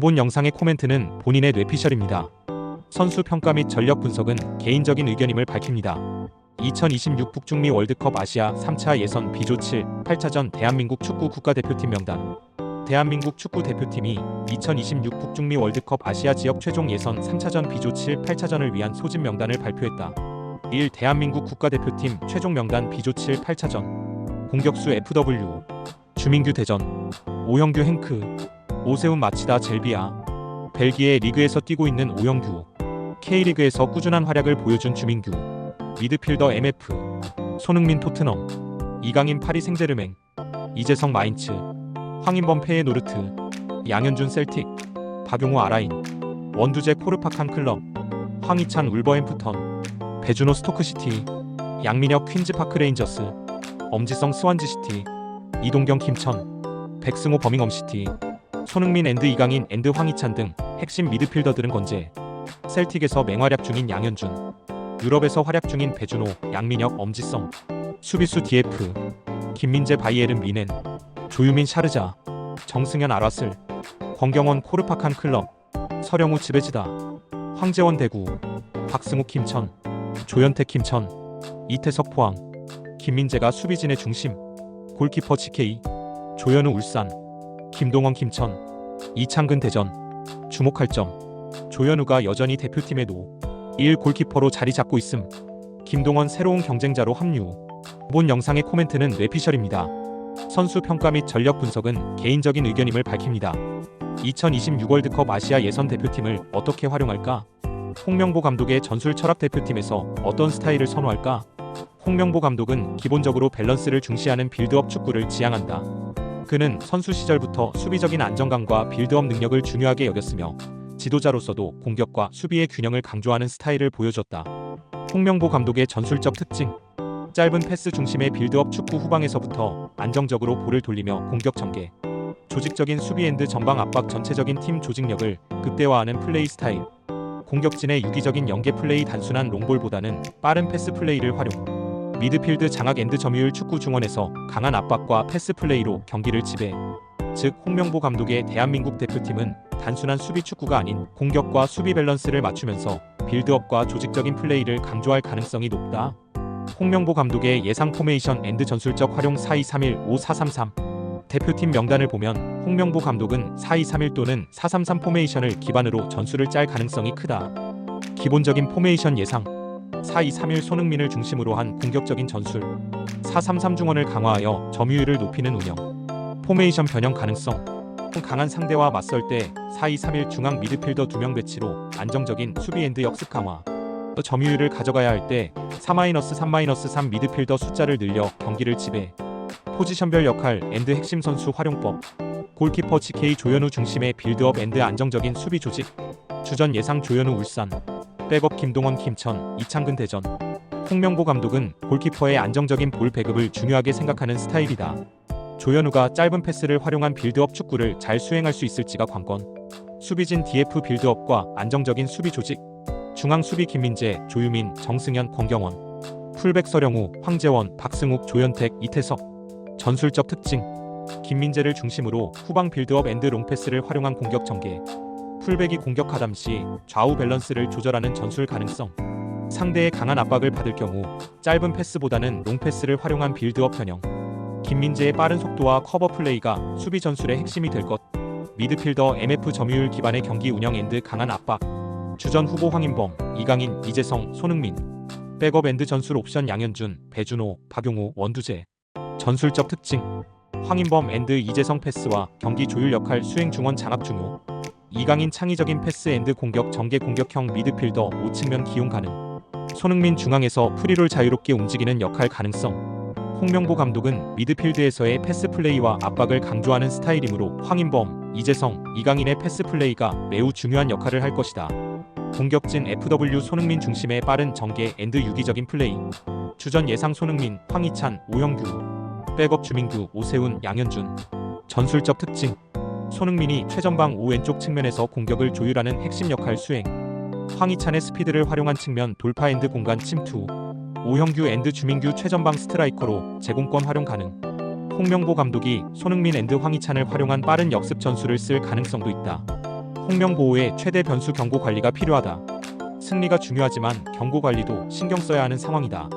본 영상의 코멘트는 본인의 뇌피셜입니다. 선수 평가 및 전력 분석은 개인적인 의견임을 밝힙니다. 2026 북중미 월드컵 아시아 3차 예선 B조 7, 8차전 대한민국 축구 국가대표팀 명단. 대한민국 축구 대표팀이 2026 북중미 월드컵 아시아 지역 최종 예선 3차전 B조 7, 8차전을 위한 소집 명단을 발표했다. 1. 대한민국 국가대표팀 최종 명단 B조 7, 8차전. 공격수 FW, 주민규 대전, 오형규 행크, 오세훈 마치다 젤비아. 벨기에 리그에서 뛰고 있는 오형규, K리그에서 꾸준한 활약을 보여준 주민규. 미드필더 MF, 손흥민 토트넘, 이강인 파리 생제르맹, 이재성 마인츠, 황인범 페예노르트, 양현준 셀틱, 박용호 아라인, 원두재 코르파칸 클럽, 황희찬 울버햄프턴, 배준호 스토크시티, 양민혁 퀸즈파크 레인저스, 엄지성 스완지시티, 이동경 김천, 백승호 버밍엄시티, 손흥민 앤드 이강인 앤드 황희찬 등 핵심 미드필더들은 건재. 셀틱에서 맹활약 중인 양현준, 유럽에서 활약 중인 배준호, 양민혁 엄지성, 수비수 DF, 김민재 바이에른 미넨, 조유민 샤르자, 정승현 아라슬, 권경원 코르파칸 클럽, 서령우 지베지다, 황재원 대구, 박승욱 김천, 조현택 김천, 이태석 포항, 김민재가 수비진의 중심, 골키퍼 GK, 조현우 울산, 김동원 김천, 이창근 대전. 주목할 점, 조현우가 여전히 대표팀의 노. 1. 골키퍼로 자리 잡고 있음. 김동원 새로운 경쟁자로 합류. 본 영상의 코멘트는 뇌피셜입니다. 선수 평가 및 전력 분석은 개인적인 의견임을 밝힙니다. 2026 월드컵 아시아 예선 대표팀을 어떻게 활용할까? 홍명보 감독의 전술 철학 대표팀에서 어떤 스타일을 선호할까? 홍명보 감독은 기본적으로 밸런스를 중시하는 빌드업 축구를 지향한다. 그는 선수 시절부터 수비적인 안정감과 빌드업 능력을 중요하게 여겼으며 지도자로서도 공격과 수비의 균형을 강조하는 스타일을 보여줬다. 홍명보 감독의 전술적 특징, 짧은 패스 중심의 빌드업 축구, 후방에서부터 안정적으로 볼을 돌리며 공격 전개, 조직적인 수비 앤드 전방 압박, 전체적인 팀 조직력을 극대화하는 플레이 스타일, 공격진의 유기적인 연계 플레이, 단순한 롱볼보다는 빠른 패스 플레이를 활용, 미드필드 장악 앤드 점유율 축구, 중원에서 강한 압박과 패스 플레이로 경기를 지배. 즉, 홍명보 감독의 대한민국 대표팀은 단순한 수비 축구가 아닌 공격과 수비 밸런스를 맞추면서 빌드업과 조직적인 플레이를 강조할 가능성이 높다. 홍명보 감독의 예상 포메이션 앤드 전술적 활용 4-2-3-1-5-4-3-3. 대표팀 명단을 보면 홍명보 감독은 4-2-3-1 또는 4-3-3 포메이션을 기반으로 전술을 짤 가능성이 크다. 기본적인 포메이션 예상 4-2-3-1 손흥민을 중심으로 한 공격적인 전술, 4-3-3 중원을 강화하여 점유율을 높이는 운영. 포메이션 변형 가능성, 강한 상대와 맞설 때 4-2-3-1 중앙 미드필더 2명 배치로 안정적인 수비 앤드 역습 강화. 점유율을 가져가야 할 때 4-3-3 미드필더 숫자를 늘려 경기를 지배. 포지션별 역할 앤드 핵심 선수 활용법. 골키퍼 GK 조현우 중심의 빌드업 앤드 안정적인 수비 조직. 주전 예상 조현우 울산, 백업 김동원 김천, 이창근 대전. 홍명보 감독은 골키퍼의 안정적인 볼 배급을 중요하게 생각하는 스타일이다. 조현우가 짧은 패스를 활용한 빌드업 축구를 잘 수행할 수 있을지가 관건. 수비진 DF 빌드업과 안정적인 수비 조직. 중앙 수비 김민재, 조유민, 정승현, 권경원. 풀백 서령우, 황재원, 박승욱, 조현택, 이태석. 전술적 특징, 김민재를 중심으로 후방 빌드업 앤드 롱패스를 활용한 공격 전개. 풀백이 공격하담 시 좌우 밸런스를 조절하는 전술 가능성. 상대의 강한 압박을 받을 경우 짧은 패스보다는 롱패스를 활용한 빌드업 편형. 김민재의 빠른 속도와 커버 플레이가 수비 전술의 핵심이 될 것. 미드필더 MF 점유율 기반의 경기 운영 앤드 강한 압박. 주전 후보 황인범, 이강인, 이재성, 손흥민. 백업 앤드 전술 옵션 양현준, 배준호, 박용호, 원두재. 전술적 특징, 황인범 앤드 이재성 패스와 경기 조율 역할 수행, 중원 장악 중요. 이강인 창의적인 패스 앤드 공격 전개, 공격형 미드필더 5측면 기용 가능. 손흥민 중앙에서 프리롤 자유롭게 움직이는 역할 가능성. 홍명보 감독은 미드필드에서의 패스 플레이와 압박을 강조하는 스타일이므로 황인범, 이재성, 이강인의 패스 플레이가 매우 중요한 역할을 할 것이다. 공격진 FW 손흥민 중심의 빠른 전개 앤드 유기적인 플레이. 주전 예상 손흥민, 황희찬, 오형규. 백업 주민규, 오세훈, 양현준. 전술적 특징, 손흥민이 최전방 오왼쪽 측면에서 공격을 조율하는 핵심 역할 수행. 황희찬의 스피드를 활용한 측면 돌파 앤드 공간 침투. 오형규 앤드 주민규 최전방 스트라이커로 제공권 활용 가능. 홍명보 감독이 손흥민 앤드 황희찬을 활용한 빠른 역습 전술을 쓸 가능성도 있다. 홍명 보호에 최대 변수 경고 관리가 필요하다. 승리가 중요하지만 경고 관리도 신경 써야 하는 상황이다.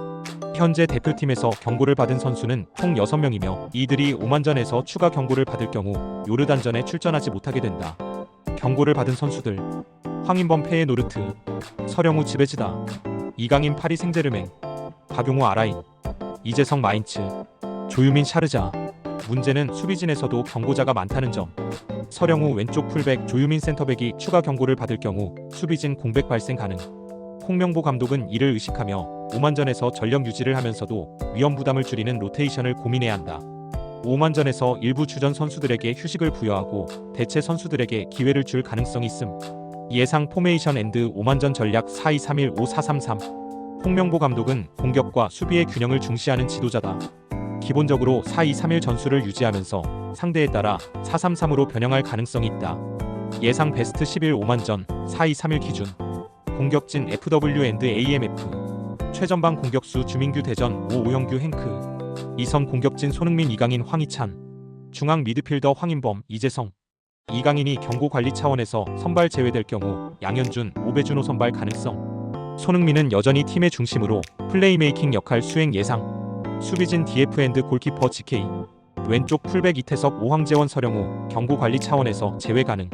현재 대표팀에서 경고를 받은 선수는 총 6명이며 이들이 오만전에서 추가 경고를 받을 경우 요르단전에 출전하지 못하게 된다. 경고를 받은 선수들: 황인범 페예노르트, 서령우 지베즈다, 이강인 파리 생제르맹, 박용호 아라인, 이재성 마인츠, 조유민 샤르자. 문제는 수비진에서도 경고자가 많다는 점. 서령우 왼쪽 풀백, 조유민 센터백이 추가 경고를 받을 경우 수비진 공백 발생 가능. 홍명보 감독은 이를 의식하며 오만전에서 전력 유지를 하면서도 위험 부담을 줄이는 로테이션을 고민해야 한다. 오만전에서 일부 주전 선수들에게 휴식을 부여하고 대체 선수들에게 기회를 줄 가능성이 있음. 예상 포메이션 앤드 오만전 전략 4-2-3-1-5-4-3-3. 홍명보 감독은 공격과 수비의 균형을 중시하는 지도자다. 기본적으로 4-2-3-1 전술을 유지하면서 상대에 따라 4-3-3으로 변형할 가능성이 있다. 예상 베스트 11 오만전 4-2-3-1 기준. 공격진 FW&AMF, 최전방 공격수 주민규 대전, 오영규 행크, 이선 공격진 손흥민 이강인 황희찬, 중앙 미드필더 황인범 이재성. 이강인이 경고 관리 차원에서 선발 제외될 경우 양현준, 오배준호 선발 가능성. 손흥민은 여전히 팀의 중심으로 플레이메이킹 역할 수행 예상. 수비진 DF&D 골키퍼 GK, 왼쪽 풀백 이태석, 오황재원, 서령우 경고 관리 차원에서 제외 가능.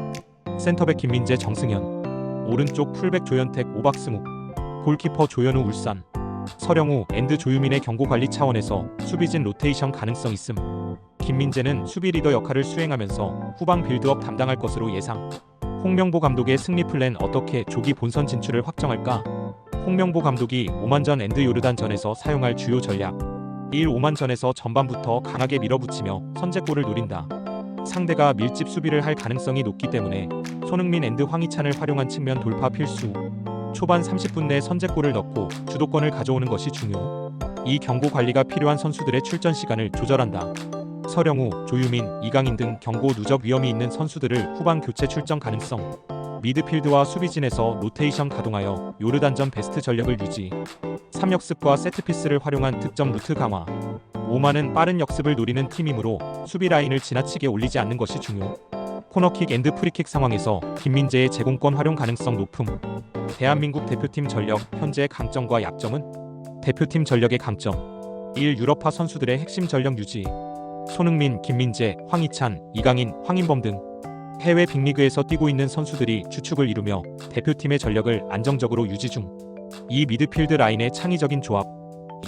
센터백 김민재, 정승현, 오른쪽 풀백 조현택, 오박스묵, 골키퍼 조현우, 울산, 서령우 앤드 조유민의 경고 관리 차원에서 수비진 로테이션 가능성 있음. 김민재는 수비 리더 역할을 수행하면서 후방 빌드업 담당할 것으로 예상. 홍명보 감독의 승리 플랜 어떻게 조기 본선 진출을 확정할까? 홍명보 감독이 오만전 앤드 요르단전에서 사용할 주요 전략. 1. 오만전에서 전반부터 강하게 밀어붙이며 선제골을 노린다. 상대가 밀집 수비를 할 가능성이 높기 때문에 손흥민 앤드 황희찬을 활용한 측면 돌파 필수. 초반 30분 내 선제골을 넣고 주도권을 가져오는 것이 중요. 이 경고 관리가 필요한 선수들의 출전 시간을 조절한다. 서령우, 조유민, 이강인 등 경고 누적 위험이 있는 선수들을 후반 교체 출전 가능성. 미드필드와 수비진에서 로테이션 가동하여 요르단전 베스트 전력을 유지. 3역습과 세트피스를 활용한 득점 루트 강화. 오만은 빠른 역습을 노리는 팀이므로 수비 라인을 지나치게 올리지 않는 것이 중요. 코너킥 앤드 프리킥 상황에서 김민재의 제공권 활용 가능성 높음. 대한민국 대표팀 전력 현재 강점과 약점은? 대표팀 전력의 강점: 1. 유럽파 선수들의 핵심 전력 유지. 손흥민, 김민재, 황희찬, 이강인, 황인범 등 해외 빅리그에서 뛰고 있는 선수들이 주축을 이루며 대표팀의 전력을 안정적으로 유지 중. 2. 미드필드 라인의 창의적인 조합.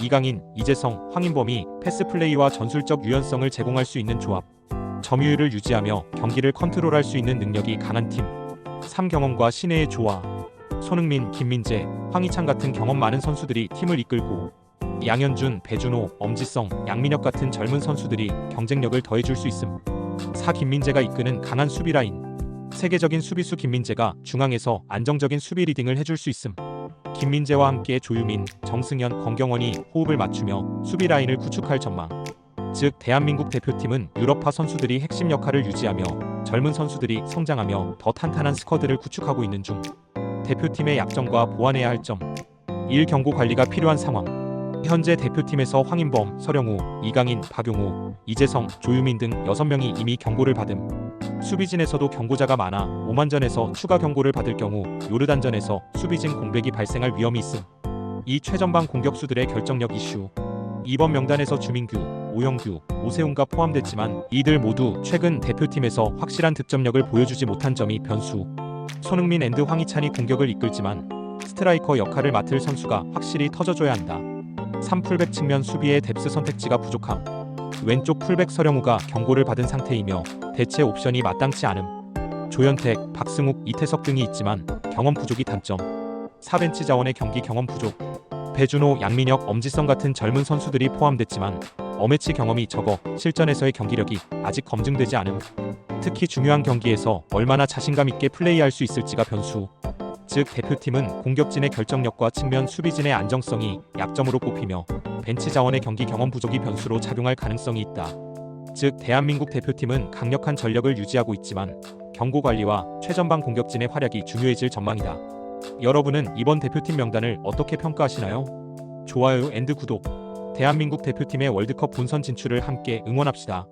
이강인, 이재성, 황인범이 패스 플레이와 전술적 유연성을 제공할 수 있는 조합. 점유율을 유지하며 경기를 컨트롤할 수 있는 능력이 강한 팀. 3. 경험과 신예의 조화. 손흥민, 김민재, 황희찬 같은 경험 많은 선수들이 팀을 이끌고 양현준, 배준호, 엄지성, 양민혁 같은 젊은 선수들이 경쟁력을 더해줄 수 있음. 4. 김민재가 이끄는 강한 수비 라인. 세계적인 수비수 김민재가 중앙에서 안정적인 수비 리딩을 해줄 수 있음. 김민재와 함께 조유민, 정승현, 권경원이 호흡을 맞추며 수비 라인을 구축할 전망. 즉 대한민국 대표팀은 유럽파 선수들이 핵심 역할을 유지하며 젊은 선수들이 성장하며 더 탄탄한 스쿼드를 구축하고 있는 중. 대표팀의 약점과 보완해야 할 점. 1. 경고 관리가 필요한 상황. 현재 대표팀에서 황인범, 서령우, 이강인, 박용호, 이재성, 조유민 등 6명이 이미 경고를 받음. 수비진에서도 경고자가 많아 오만전에서 추가 경고를 받을 경우 요르단전에서 수비진 공백이 발생할 위험이 있음. 이 최전방 공격수들의 결정력 이슈. 이번 명단에서 주민규, 오영규, 오세훈가 포함됐지만 이들 모두 최근 대표팀에서 확실한 득점력을 보여주지 못한 점이 변수. 손흥민 앤드 황희찬이 공격을 이끌지만 스트라이커 역할을 맡을 선수가 확실히 터져줘야 한다. 3. 풀백 측면 수비의 뎁스 선택지가 부족함. 왼쪽 풀백 서령우가 경고를 받은 상태이며 대체 옵션이 마땅치 않음. 조현택, 박승욱, 이태석 등이 있지만 경험 부족이 단점. 4. 벤치 자원의 경기 경험 부족. 배준호, 양민혁, 엄지성 같은 젊은 선수들이 포함됐지만 어매치 경험이 적어 실전에서의 경기력이 아직 검증되지 않음. 특히 중요한 경기에서 얼마나 자신감 있게 플레이할 수 있을지가 변수. 즉 대표팀은 공격진의 결정력과 측면 수비진의 안정성이 약점으로 꼽히며 벤치 자원의 경기 경험 부족이 변수로 작용할 가능성이 있다. 즉 대한민국 대표팀은 강력한 전력을 유지하고 있지만 경고 관리와 최전방 공격진의 활약이 중요해질 전망이다. 여러분은 이번 대표팀 명단을 어떻게 평가하시나요? 좋아요 앤드 구독. 대한민국 대표팀의 월드컵 본선 진출을 함께 응원합시다.